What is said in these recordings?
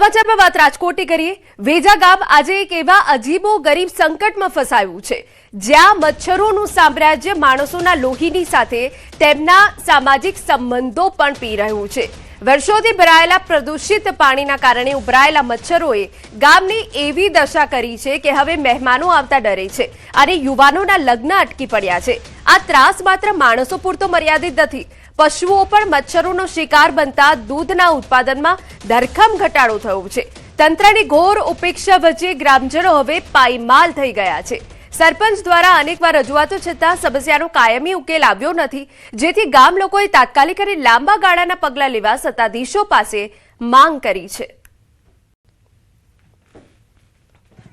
સમાચારમાં વાત રાજકોટની કરીએ। વેજા ગામ આજે એક એવા અજીબો ગરીબ સંકટમાં ફસાયું છે જ્યાં મચ્છરોનું સામ્રાજ્ય માણસોના લોહીની સાથે તેમના સામાજિક સંબંધો પણ પી રહ્યું છે। વર્ષોથી ભરાયેલા પ્રદૂષિત પાણીના કારણે ઉભરાયેલા મચ્છરોએ ગામની એવી દશા કરી છે કે હવે મહેમાનો આવતા ડરે છે અને યુવાનોના લગ્ન અટકી પડ્યા છે। આ ત્રાસ માત્ર માણસો પૂરતો મર્યાદિત નથી, પશુઓ પણ મચ્છરોનો શિકાર બનતા દૂધના ઉત્પાદનમાં ધરખમ ઘટાડો થયો છે। તંત્રની ઘોર ઉપેક્ષા વચ્ચે ગ્રામજનો હવે પાયમાલ થઈ ગયા છે। સરપંચ દ્વારા અનેકવાર રજૂઆતો છતાં સમસ્યાનો કાયમી ઉકેલ આવ્યો નથી, જેથી ગામ લોકોએ તાત્કાલિક અને લાંબા ગાળાના પગલાં લેવા સત્તાધીશો પાસે માંગ કરી છે।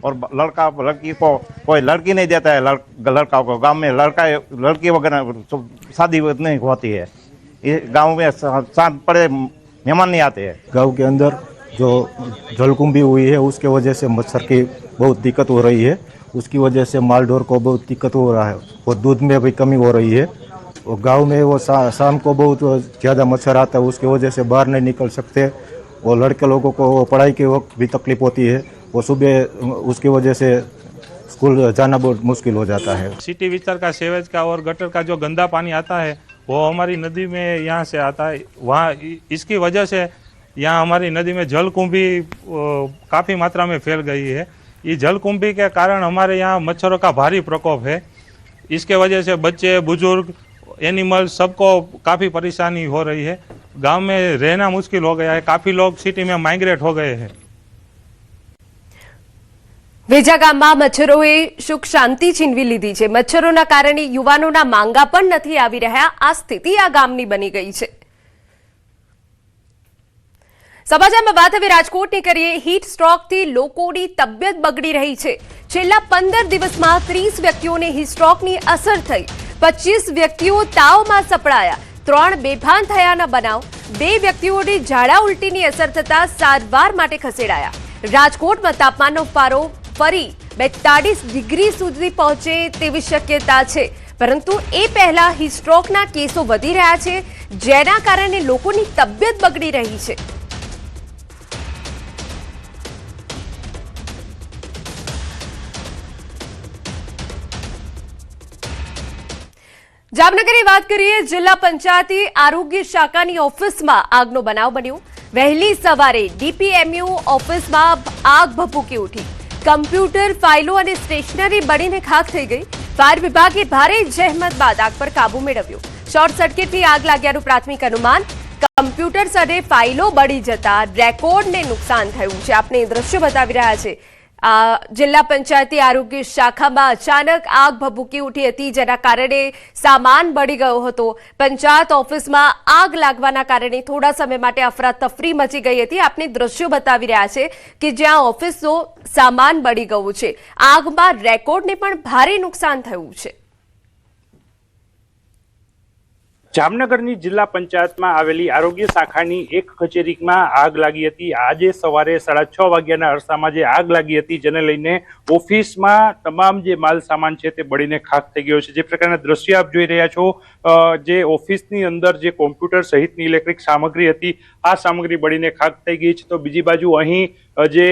और लड़का लड़की को कोई लड़की नहीं देता है, लड़का को गांव में लड़की वगैरह शादी नहीं होती है। ये गांव में शांत पड़े मेहमान नहीं आते हैं। गांव के अंदर जो जलकुंभी हुई है उसके वजह से मच्छर की बहुत दिक्कत हो रही है। उसकी वजह से माल ढोर को बहुत दिक्कत हो रहा है और दूध में भी कमी हो रही है। और गांव में वो शाम को बहुत ज़्यादा मच्छर आता है, उसकी वजह से बाहर नहीं निकल सकते। और लड़के लोगों को पढ़ाई के वक्त भी तकलीफ होती है, वो सुबह उसकी वजह से स्कूल जाना बहुत मुश्किल हो जाता है। सिटी विस्तार का सेवेज का और गटर का जो गंदा पानी आता है वो हमारी नदी में यहाँ से आता है। वहाँ इसकी वजह से यहाँ हमारी नदी में जलकुंभी काफ़ी मात्रा में फैल गई है। ये जलकुंभी के कारण हमारे यहाँ मच्छरों का भारी प्रकोप है। इसके वजह से बच्चे, बुजुर्ग, एनिमल सबको काफ़ी परेशानी हो रही है। गांव में रहना मुश्किल हो गया है, काफ़ी लोग सिटी में माइग्रेट हो गए हैं। વેજા ગામમાં મચ્છરોએ સુખ શાંતિ છીનવી લીધી છે। મચ્છરોના કારણે યુવાનોના માંગા પણ નથી આવી રહ્યા। આ સ્થિતિ આ ગામની બની ગઈ છે। સમાચારમાં વાત હવે રાજકોટની કરીએ। હીટ સ્ટ્રોકથી લોકોની તબિયત બગડી રહી છે। છેલ્લા 15 દિવસમાં 30 વ્યક્તિઓને હીટ સ્ટ્રોકની અસર થઈ, 25 વ્યક્તિઓ તાવમાં સપડાયા, 3 બેભાન થયાના બનાવ, 2 વ્યક્તિઓને ઝાડા ઉલટીની અસર થતા સારવાર માટે ખસેડાયા। રાજકોટમાં તાપમાનનો પારો ફરી 42 ડિગ્રી સુધી પહોંચે તેવી શક્યતા છે, પરંતુ એ પહેલા હીટ સ્ટ્રોકના કેસો વધી રહ્યા છે, જેના કારણે લોકોની તબિયત બગડી રહી છે। જામનગરની વાત કરીએ। જિલ્લા પંચાયતી આરોગ્ય શાખાની ઓફિસમાં આગનો બનાવ બન્યો। વહેલી સવારે ડીપીએમયુ ઓફિસમાં આગ ભભૂકી ઉઠી। કમ્પ્યુટર, ફાઇલો અને સ્ટેશનરી બળીને ખાખ થઈ ગઈ। ફાયર વિભાગે ભારે જહેમત બાદ આગ પર કાબુ મેળવ્યો। શોર્ટ સર્કિટથી આગ લાગ્યાનું પ્રાથમિક અનુમાન। કમ્પ્યુટર્સ અને ફાઇલો બળી જતા રેકોર્ડને નુકસાન થયું છે। આપને દ્રશ્યો બતાવી રહ્યા છે। જિલ્લા પંચાયતી આરોગ્ય શાખામાં અચાનક આગ ભભૂકી ઉઠી હતી, જેના કારણે સામાન બળી ગયો હતો। પંચાયત ઓફિસમાં આગ લાગવાના કારણે થોડા સમય માટે અફરાતફરી મચી ગઈ હતી। આપને દ્રશ્યો બતાવી રહ્યા છે કે જ્યાં ઓફિસનો સામાન બળી ગયું છે। આગમાં રેકોર્ડને પણ ભારે નુકસાન થયું છે। જામનગરની જિલ્લા પંચાયતમાં આવેલી આરોગ્ય શાખાની એક કચેરીમાં આગ લાગી હતી। આજે સવારે 6:30 વાગ્યાના અરસામાં જે આગ લાગી હતી, જેને લઈને ઓફિસમાં તમામ જે માલ સામાન છે તે બળીને ખાખ થઈ ગયો છે। જે પ્રકારના દ્રશ્ય આપ જોઈ રહ્યા છો, જે ઓફિસની અંદર જે કોમ્પ્યુટર સહિતની ઇલેક્ટ્રિક સામગ્રી હતી, આ સામગ્રી બળીને ખાખ થઈ ગઈ છે। તો બીજી બાજુ અહીં જે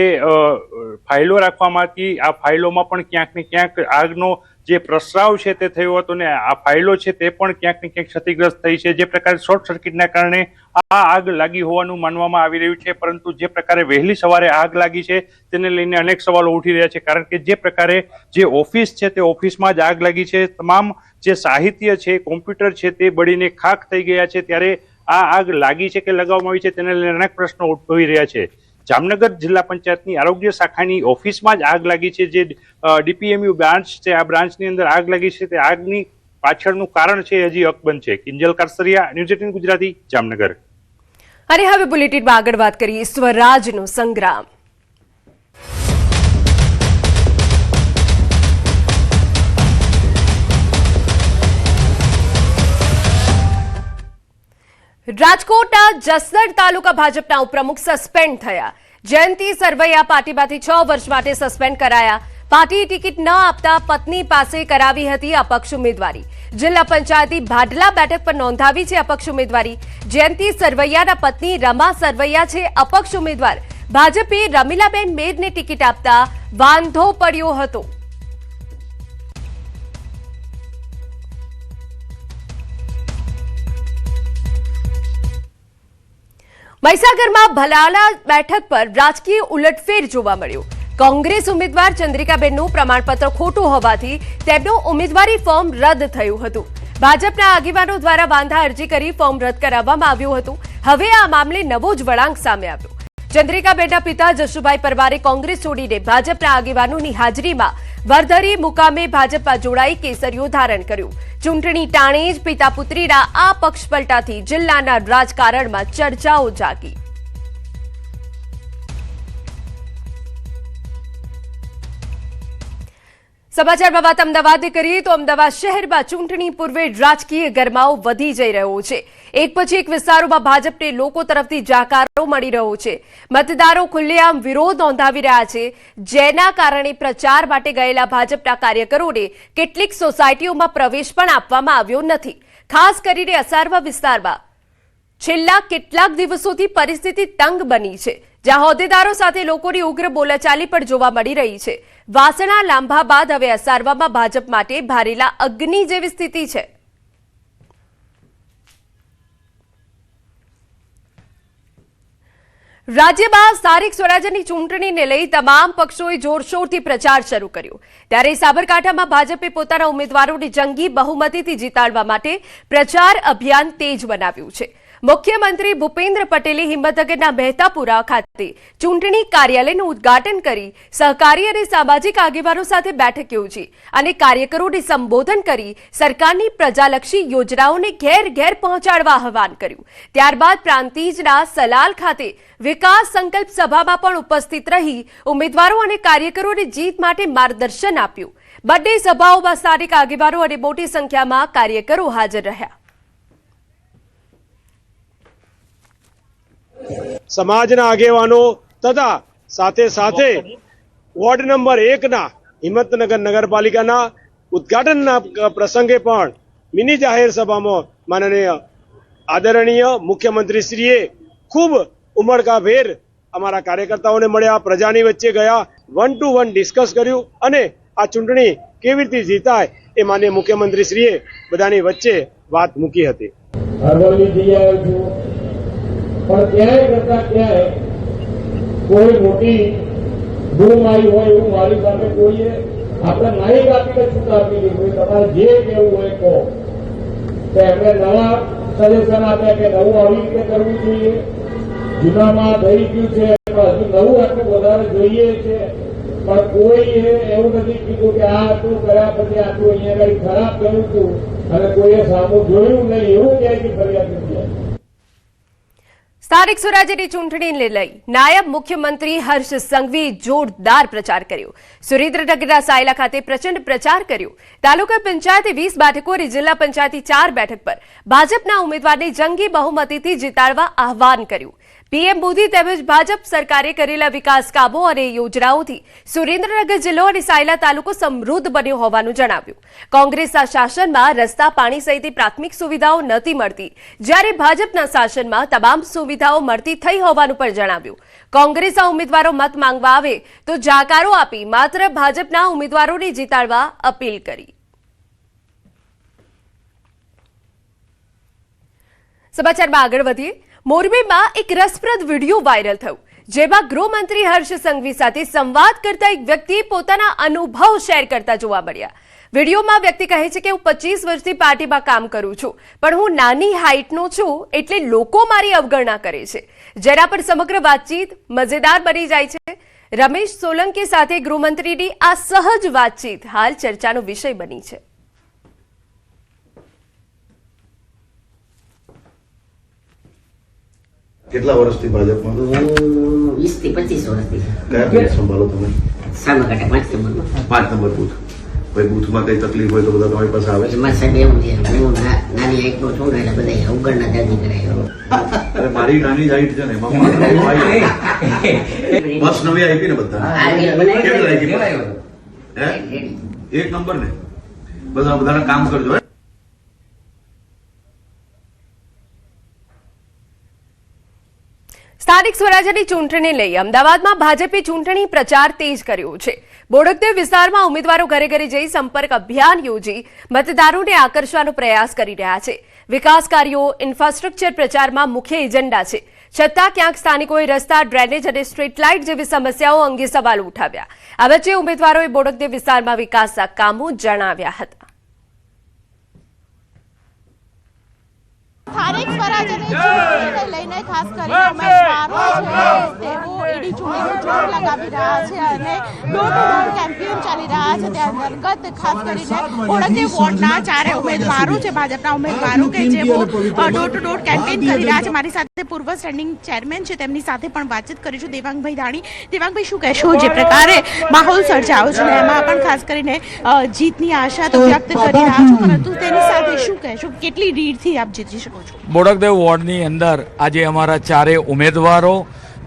ફાઇલો રાખવામાં હતી, આ ફાઇલોમાં પણ ક્યાંક ને ક્યાંક આગનો જે પ્રસ્રાવ છે તે થયો હતો ને આ ફાઇલો છે તે પણ ક્યાંક ને ક્યાંક ક્ષતિગ્રસ્ત થઈ છે। જે પ્રકારે શોર્ટ સર્કિટના કારણે આ આગ લાગી હોવાનું માનવામાં આવી રહ્યું છે, પરંતુ જે પ્રકારે વહેલી સવારે આગ લાગી છે તેને લઈને અનેક સવાલો ઉઠી રહ્યા છે। કારણ કે જે પ્રકારે જે ઓફિસ છે તે ઓફિસમાં જ આગ લાગી છે, તમામ જે સાહિત્ય છે, કોમ્પ્યુટર છે તે બળીને ખાખ થઈ ગયા છે, ત્યારે આ આગ લાગી છે કે લગાવવામાં આવી છે તેને લઈને અનેક પ્રશ્નો ઉદ્ભવી રહ્યા છે। જામનગર જિલ્લા પંચાયતની આરોગ્ય શાખાની ઓફિસમાં જ આગ લાગી છે। જે ડીપીએમયુ બ્રાન્ચ છે, આ બ્રાન્ચની અંદર આગ લાગી છે, તે આગની પાછળનું કારણ છે હજી અકબંધ છે। કિંજલ કારસરિયા, ન્યૂઝ 18 ગુજરાતી, જામનગર। અને હવે બુલેટિનમાં આગળ વાત કરીએ। સ્વરાજનો સંગ્રામ। રાજકોટના જસદણ તાલુકા ભાજપના ઉપપ્રમુખ સસ્પેન્ડ થયા। જયંતિ સરવૈયા પાર્ટીમાંથી 6 વર્ષ માટે સસ્પેન્ડ કરાયા। પાર્ટીએ ટિકિટ ન આપતા પત્ની પાસે કરાવી હતી અપક્ષ ઉમેદવારી। જિલ્લા પંચાયતી ભાડલા બેઠક પર નોંધાવી છે અપક્ષ ઉમેદવારી। જયંતિ સરવૈયાના પત્ની રમા સરવૈયા છે અપક્ષ ઉમેદવાર। ભાજપે રમીલાબેન મેરને ટિકિટ આપતા વાંધો પડ્યો હતો. મહીસાગરમાં ભલાલા બેઠક પર રાજકીય ઉલટફેર જોવા મળ્યો. કોંગ્રેસ ઉમેદવાર ચંદ્રિકાબેનનું પ્રમાણપત્ર ખોટું હોવાથી તેમનું ઉમેદવારી ફોર્મ રદ થયું હતું. ભાજપના આગેવાનો દ્વારા વાંધા અરજી કરી ફોર્મ રદ કરાવવામાં આવ્યું હતું. હવે આ મામલે નવો જ વળાંક સામે આવ્યો. ચંદ્રિકાબેનના પિતા જશુભાઈ પરમારે કોંગ્રેસ છોડીને ભાજપના આગેવાનોની હાજરીમાં વરધરી મુકામે ભાજપમાં જોડાઈ કેસરીઓ ધારણ કર્યું. ચૂંટણી ટાણે જ પિતા પુત્રીના આ પક્ષપલટાથી જિલ્લાના રાજકારણમાં ચર્ચાઓ જાગી. સમાચારમાં વાત અમદાવાદ કરીએ તો અમદાવાદ શહેરમાં ચૂંટણી પૂર્વે રાજકીય ગરમાવો વધી જઈ રહ્યો છે. એક પછી એક વિસ્તારોમાં ભાજપને લોકો તરફથી જાકારો મળી રહ્યો છે. મતદારો ખુલ્લેઆમ વિરોધ નોંધાવી રહ્યા છે, જેના કારણે પ્રચાર માટે ગયેલા ભાજપના કાર્યકરોને કેટલીક સોસાયટીઓમાં પ્રવેશ પણ આપવામાં આવ્યો નથી. ખાસ કરીને અસારવા વિસ્તારમાં છેલ્લા કેટલાક દિવસોથી પરિસ્થિતિ તંગ બની છે, જ્યાં હોદ્દેદારો સાથે લોકોની ઉગ્ર બોલાચાલી પણ જોવા મળી રહી છે. વાસણા લાંભા બાદ હવે અસારવામાં ભાજપ માટે ભારેલા અગ્નિ જેવી સ્થિતિ છે. રાજ્યમાં સ્થાનિક સ્વરાજ્યની ચૂંટણીને લઈ તમામ પક્ષોએ જોરશોરથી પ્રચાર શરૂ કર્યો. ત્યારે સાબરકાંઠામાં ભાજપે પોતાના ઉમેદવારોને જંગી બહુમતીથી જીતાડવા માટે પ્રચાર અભિયાન તેજ બનાવ્યું છે. મુખ્યમંત્રી ભૂપેન્દ્ર પટેલે હિંમતનગરના મહેતાપુરા ખાતે ચૂંટણી કાર્યાલયનું ઉદ્ઘાટન કરી સહકારી અને સામાજિક આગેવાનો સાથે બેઠક યોજી અને કાર્યકરોને સંબોધન કરી સરકારની પ્રજાલક્ષી યોજનાઓને ઘેર ઘેર પહોંચાડવા આહવાન કર્યું. ત્યારબાદ પ્રાંતિજના સલાલ ખાતે વિકાસ સંકલ્પ સભામાં પણ ઉપસ્થિત રહી ઉમેદવારો અને કાર્યકરોને જીત માટે માર્ગદર્શન આપ્યું. બંને સભાઓમાં સ્થાનિક આગેવાનો અને મોટી સંખ્યામાં કાર્યકરો હાજર રહ્યા. સમાજના આગેવાનો તથા સાથે સાથે વોર્ડ નંબર 1 ના હિંમતનગર નગરપાલિકાના ઉદ્ઘાટનના પ્રસંગે પણ મિની જાહેર સભામાં માનનીય આદરણીય મુખ્યમંત્રીશ્રીએ ખૂબ ઉમળકાભેર અમારા કાર્યકર્તાઓને મળ્યા, પ્રજાની વચ્ચે ગયા, 1 to 1 ડિસ્કસ કર્યું અને આ ચૂંટણી કેવી રીતે જીતાય એ માનનીય મુખ્યમંત્રીશ્રીએ બધાની વચ્ચે વાત મૂકી હતી. પણ ક્યાંય કરતા ક્યાંય કોઈ મોટી બૂમ આવી હોય એવું મારી સામે કોઈએ આપણે માહિક આપીને છૂટ આપી દીધું. તમારે જે કેવું હોય કહો. તો એમણે નવા સજેશન આપ્યા કે નવું આવી રીતે કરવું જોઈએ, જૂનામાં થઈ ગયું છે હજુ નવું આટલું વધારે જોઈએ છે. પણ કોઈએ એવું નથી કીધું કે આ આટલું કર્યા પછી આટલું અહીંયા કઈ ખરાબ કર્યું હતું અને કોઈએ સામું જોયું નહીં એવું ક્યાંયથી ફરિયાદ નથી. સ્થાનિક સ્વરાજ્યની ચૂંટણીને લઈ નાયબ મુખ્યમંત્રી હર્ષ સંઘવીએ જોરદાર પ્રચાર કર્યો. સુરેન્દ્રનગરના સાયલા ખાતે પ્રચંડ પ્રચાર કર્યો. તાલુકા પંચાયતે 20 બેઠકો અને જિલ્લા પંચાયતી 4 બેઠક પર ભાજપના ઉમેદવારને જંગી બહુમતીથી જીતાડવા આહવાન કર્યું. પીએમ મોદી તેમજ ભાજપ સરકારે કરેલા વિકાસ કામો અને યોજનાઓથી સુરેન્દ્રનગર જિલ્લો અને સાયલા તાલુકો સમૃદ્ધ બન્યો હોવાનું જણાવ્યું. કોંગ્રેસના શાસનમાં રસ્તા, પાણી સહિતની પ્રાથમિક સુવિધાઓ નહોતી મળતી, જ્યારે ભાજપના શાસનમાં તમામ સુવિધાઓ મળતી થઈ હોવાનું પણ જણાવ્યું. કોંગ્રેસના ઉમેદવારો મત માંગવા આવે તો જાકારો આપી માત્ર ભાજપના ઉમેદવારોને જીતાડવા અપીલ કરી. સમાચારમાં આગળ વધીએ. મોરબીમાં એક રસપ્રદ વિડીયો વાયરલ થયો, જેમાં ગૃહમંત્રી હર્ષ સંઘવી સાથે સંવાદ કરતા એક વ્યક્તિ પોતાના અનુભવ શેર કરતા જોવા મળ્યા. વિડીયોમાં વ્યક્તિ કહે છે કે હું 25 વર્ષથી પાર્ટીમાં કામ કરું છું, પણ હું નાની હાઇટનો છું એટલે લોકો મારી અવગણના કરે છે, જેના પર સમગ્ર વાતચીત મજેદાર બની જાય છે. રમેશ સોલંકી સાથે ગૃહમંત્રીની આ સહજ વાતચીત હાલ ચર્ચાનો વિષય બની છે. કેટલા વર્ષથી ભાજપમાં? 20 થી 25 વર્ષથી. કયા બૂથ સંભાળો તમે? સાબરકાંઠા 5 નંબર. 5 number booth. ભાઈ બૂથમાં કઈ તકલીફ હોય તો બધા તમારી પાસે આવે? એમાં સાહેબ એવું છે, હું નાની હાઈટનો છું ને એટલે બધા અવગણના દાદી કરાય. અરે મારી નાની જ હાઈટ છે ને એમાં બસ નવી આપી ને બધા કેવી લાગી? હે 1 નંબર ને બધા બધાને કામ કરજો. સ્થાનિક સ્વરાજ્યની ચૂંટણીને લઈ અમદાવાદમાં ભાજપે ચૂંટણી પ્રચાર તેજ કર્યો છે। બોડકદેવ વિસ્તારમાં ઉમેદવારો ઘરે ઘરે જઈ સંપર્ક અભિયાન યોજી મતદારોને આકર્ષવાનો પ્રયાસ કરી રહ્યા છે। વિકાસ કાર્યો, ઇન્ફ્રાસ્ટ્રક્ચર પ્રચારમાં મુખ્ય એજન્ડા છે, છતાં ક્યાંક સ્થાનિકોએ રસ્તા, ડ્રેનેજ અને સ્ટ્રીટ લાઇટ જેવી સમસ્યાઓ અંગે સવાલ ઉઠાવ્યા। આ વચ્ચે ઉમેદવારોએ બોડકદેવ વિસ્તારમાં વિકાસના કામો જણાવ્યા હતા। સ્થાનિક સ્વરાજ્યની ચૂંટણીને લઈને ખાસ કરીને ઉમેદવારો છે તેઓ એડી ચૂંટણીનો જોર લગાવી રહ્યા છે અને ડોર ટુ ડોર કેમ્પેન ચાલી રહ્યા છે। તે અંતર્ગત ખાસ કરીને બોડકદેવ વોર્ડના 4 ઉમેદવારો છે, ભાજપના ઉમેદવારો કે જેઓ ડોર ટુ ડોર કેમ્પેન કરી રહ્યા છે। મારી સાથે પૂર્વ સ્ટેન્ડિંગ ચેરમેન છે, તેમની સાથે પણ વાતચીત કરીશું। દેવાંગભાઈ ધાણી, દેવાંગભાઈ શું કહેશો? જે પ્રકારે માહોલ સર્જાયો છે એમાં પણ ખાસ કરીને જીતની આશા તો વ્યક્ત કરી રહ્યા છો, પરંતુ તેની સાથે શું કહેશો? કેટલી લીડથી આપ જીતી શકો? બોડકદેવ વોર્ડની અંદર આજે અમારા 4 ઉમેદવારો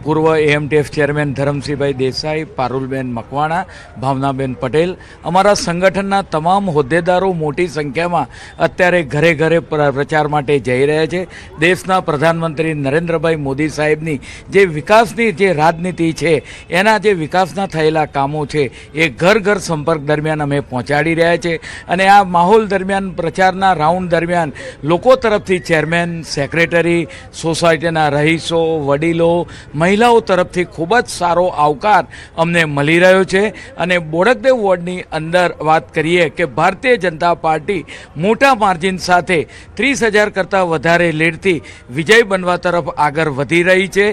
પૂર્વ એએમટીએફ ચેરમેન ધરમસિંહભાઈ દેસાઈ, પારુલબેન મકવાણા, ભાવનાબેન પટેલ, અમારા સંગઠનના તમામ હોદ્દેદારો મોટી સંખ્યામાં અત્યારે ઘરે ઘરે પ્રચાર માટે જઈ રહ્યા છે। દેશના પ્રધાનમંત્રી નરેન્દ્રભાઈ મોદી સાહેબની જે વિકાસની જે રાજનીતિ છે, એના જે વિકાસના થયેલા કામો છે એ ઘર ઘર સંપર્ક દરમિયાન અમે પહોંચાડી રહ્યા છે। અને આ માહોલ દરમિયાન, પ્રચારના રાઉન્ડ દરમિયાન લોકો તરફથી ચેરમેન, સેક્રેટરી, સોસાયટીના રહીશો, વડીલો, મહિલાઓ તરફથી ખૂબ જ સારો આવકાર અમને મળી રહ્યો છે। અને બોડકદેવ વોર્ડની અંદર વાત કરીએ કે ભારતીય જનતા પાર્ટી મોટા માર્જિન સાથે 30,000 કરતાં વધારે લીડથી વિજય બનવા તરફ આગળ વધી રહી છે।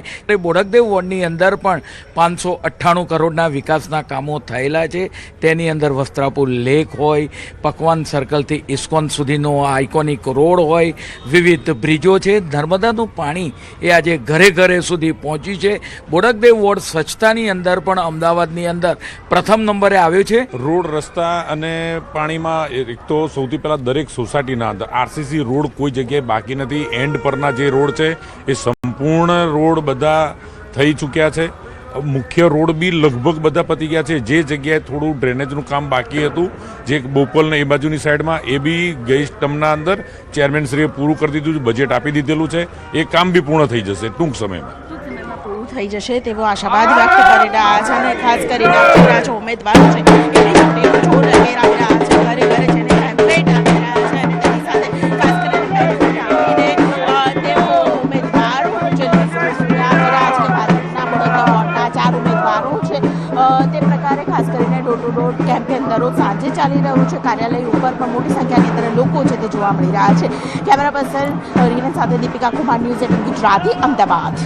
બોડકદેવ વોર્ડની અંદર પણ 598 કરોડના વિકાસના કામો થયેલા છે। તેની અંદર વસ્ત્રાપુર લેક હોય, પકવાન સર્કલથી ઇસ્કોન સુધીનો આઇકોનિક રોડ હોય, વિવિધ બ્રિજો છે, નર્મદાનું પાણી એ આજે ઘરે ઘરે સુધી પહોંચ્યું છે। બોડકદેવ વોર્ડ સ્વચ્છતાની અંદર પણ અમદાવાદની અંદર પ્રથમ નંબરે આવ્યો છે। રોડ, રસ્તા અને પાણીમાં એક તો સૌથી પહેલાં દરેક સોસાયટીના અંદર આરસીસી રોડ કોઈ જગ્યાએ બાકી નથી। એન્ડ પરના જે રોડ છે એ સંપૂર્ણ રોડ બધા થઈ ચૂક્યા છે। મુખ્ય રોડ બી લગભગ બધા પતી ગયા છે। જે જગ્યાએ થોડું ડ્રેનેજનું કામ બાકી હતું, જે બોપલને એ બાજુની સાઈડમાં, એ બી ગઈ ટર્મના અંદર ચેરમેનશ્રીએ પૂરું કરી દીધું છે, બજેટ આપી દીધેલું છે। એ કામ બી પૂર્ણ થઈ જશે ટૂંક સમયમાં થઈ જશે તેવો આશાવાદ વ્યક્ત કરી રહ્યા છે। અને ખાસ કરીને જે ઉમેદવારો છે એની ચૂંટણીનો જોર લગાવી રહ્યા છે, ઘરે ઘરે જઈને કેમ્પેન આપી રહ્યા છે। અને તેની સાથે ખાસ કરીને તેઓ ઉમેદવારો જે ભાજપના બોડકદેવ વોર્ડના 4 ઉમેદવારો છે તે પ્રકારે ખાસ કરીને ડોર ટુ ડોર કેમ્પેન દરરોજ સાંજે ચાલી રહ્યું છે। કાર્યાલય ઉપર પણ મોટી સંખ્યાની અંદર લોકો છે તે જોવા મળી રહ્યા છે। કેમેરા પર્સન રીના સાથે દીપિકા કુમાર, ન્યૂઝ 18 ગુજરાતી, અમદાવાદ।